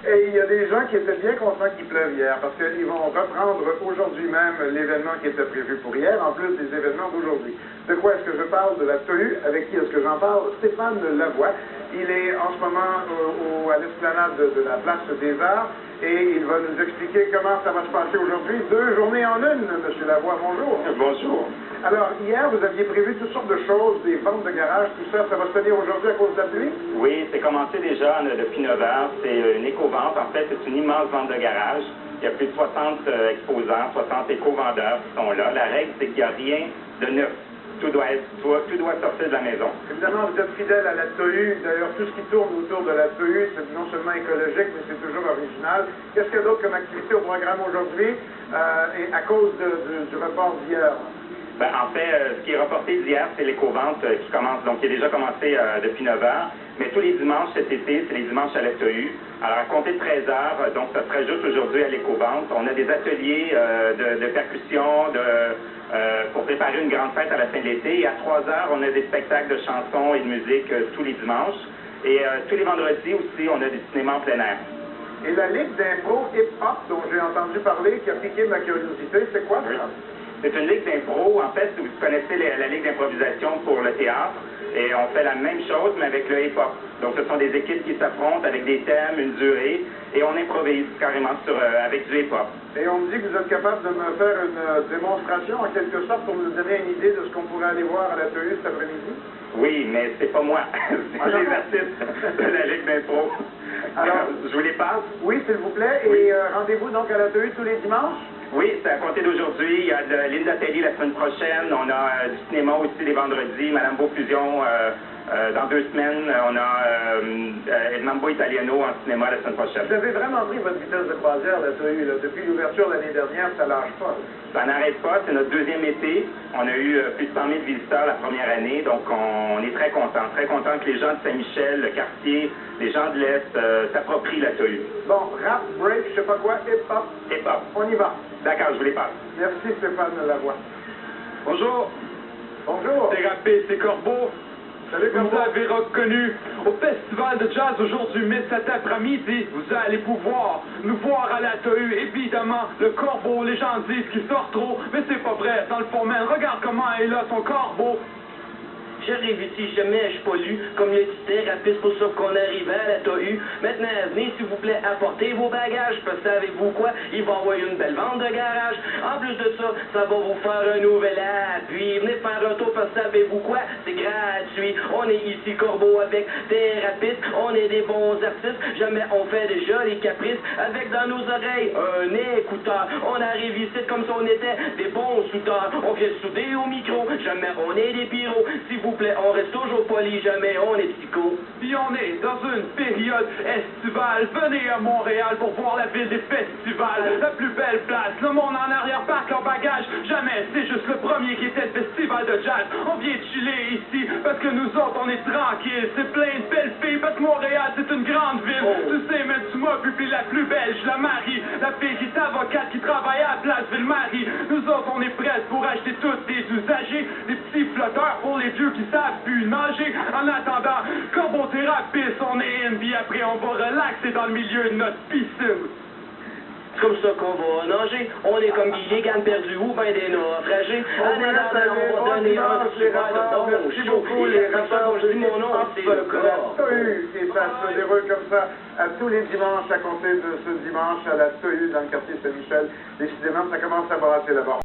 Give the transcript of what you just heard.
Et il y a des gens qui étaient bien contents qu'il pleuve hier, parce qu'ils vont reprendre aujourd'hui même l'événement qui était prévu pour hier, en plus des événements d'aujourd'hui. De quoi est-ce que je parle? De la TOU. Avec qui est-ce que j'en parle? Stéphane Lavoie. Il est en ce moment à l'esplanade de la Place des Arts, et il va nous expliquer comment ça va se passer aujourd'hui. 2 journées en une, M. Lavoie. Bonjour. Bonjour. Alors, hier, vous aviez prévu toutes sortes de choses, des ventes de garage, tout ça. Ça va se tenir aujourd'hui à cause de la pluie? Oui, c'est commencé déjà depuis 9 heures. C'est une éco-vente. En fait, c'est une immense vente de garage. Il y a plus de 60 exposants, 60 éco-vendeurs qui sont là. La règle, c'est qu'il n'y a rien de neuf. Tout doit sortir de la maison. Évidemment, vous êtes fidèle à la TOU. D'ailleurs, tout ce qui tourne autour de la TOU, c'est non seulement écologique, mais c'est toujours original. Qu'est-ce qu'il y a d'autre comme activité au programme aujourd'hui, et à cause du report d'hier? Ben, en fait, ce qui est reporté d'hier, c'est l'éco-vente qui commence, donc qui a déjà commencé depuis 9 heures. Mais tous les dimanches cet été, c'est les dimanches à la TOU. Alors, à compter de 13 heures, donc ça se rajoute aujourd'hui à l'éco-vente. On a des ateliers de percussion, pour préparer une grande fête à la fin de l'été. Et à 3 heures, on a des spectacles de chansons et de musique tous les dimanches. Et tous les vendredis aussi, on a du cinéma en plein air. Et la Ligue d'impro hip-hop dont j'ai entendu parler, qui a piqué ma curiosité, c'est quoi ça? C'est une ligue d'impro. En fait, vous connaissez la ligue d'improvisation pour le théâtre. Et on fait la même chose, mais avec le hip-hop. Donc, ce sont des équipes qui s'affrontent avec des thèmes, une durée, et on improvise carrément avec du hip-hop. Et on me dit que vous êtes capable de me faire une démonstration, en quelque sorte, pour nous donner une idée de ce qu'on pourrait aller voir à la TOU cet après-midi? Oui, mais c'est pas moi. C'est les artistes de la ligue d'impro. Alors, je vous les passe? Oui, s'il vous plaît. Oui. Et rendez-vous donc à la TOU tous les dimanches? Oui, c'est à compter d'aujourd'hui. Il y a de Linda Telly la semaine prochaine. On a du cinéma aussi les vendredis. Madame Beaufusion, dans 2 semaines. On a El Mambo Italiano en cinéma la semaine prochaine. Vous avez vraiment pris votre vitesse de croisière, la TOU, là. Depuis l'ouverture l'année dernière, ça lâche pas. Ça n'arrête pas. C'est notre 2e été. On a eu plus de 100 000 visiteurs la première année. Donc, on est très contents. Très contents que les gens de Saint-Michel, le quartier, les gens de l'Est s'approprient la TOU. Bon, rap, break, je sais pas quoi, hip-hop. Hip-hop. On y va. D'accord, je vous les passe. Merci Stéphane Lavoie. Bonjour, Bonjour. c'est Rapé, c'est Corbeau. Salut, Vous Corbeau. avez reconnu au Festival de Jazz aujourd'hui, mais cet après-midi, vous allez pouvoir nous voir à la TOU. Évidemment, le Corbeau, les gens disent qu'il sort trop, mais c'est pas vrai. Dans le fond, man, regarde comment il a son Corbeau. J'arrive ici, jamais je pollue, comme le disait Rapiste, pour ça qu'on arrive à la TOU. Maintenant, venez s'il vous plaît apporter vos bagages, parce que savez-vous quoi, il va y avoir une belle vente de garage. En plus de ça, ça va vous faire un nouvel appui. Venez faire un tour, parce que savez-vous quoi, c'est gratuit. On est ici Corbeau avec des rapistes, on est des bons artistes, jamais on fait déjà les caprices, avec dans nos oreilles un écouteur. On arrive ici comme si on était des bons soudeurs, on vient souder au micro, jamais on est des pyros. S'il vous plaît, on reste toujours poli, jamais on est psycho. Puis on est dans une période estivale. Venez à Montréal pour voir la ville des festivals. La plus belle place, le monde en arrière parque leur bagage. Jamais, c'est juste le premier qui était le festival de jazz. On vient chiller ici parce que nous autres on est tranquilles. C'est plein de belles filles parce que Montréal c'est une grande ville. Tu sais, mais tu m'as vu, puis la plus belle, je la marie. La fille qui est avocate qui travaille à la place Ville-Marie. Nous autres on est prêts pour acheter tous des usagers, des petits flotteurs pour les vieux qui savent plus nager. En attendant, Corbeau-thérapiste, on est in, puis après on va relaxer dans le milieu de notre piscine. C'est comme ça qu'on va nager. On est comme Guy Légan perdu ou ben des naufragés. En attendant, on va donner un super de bon Merci show. beaucoup, les rappeurs. Je dis mon nom, c'est le corps. La TOU, et ça se déroule comme ça à tous les dimanches, à compter de ce dimanche à la TOU dans le quartier Saint-Michel. Décidément, ça commence à brasser là-bas.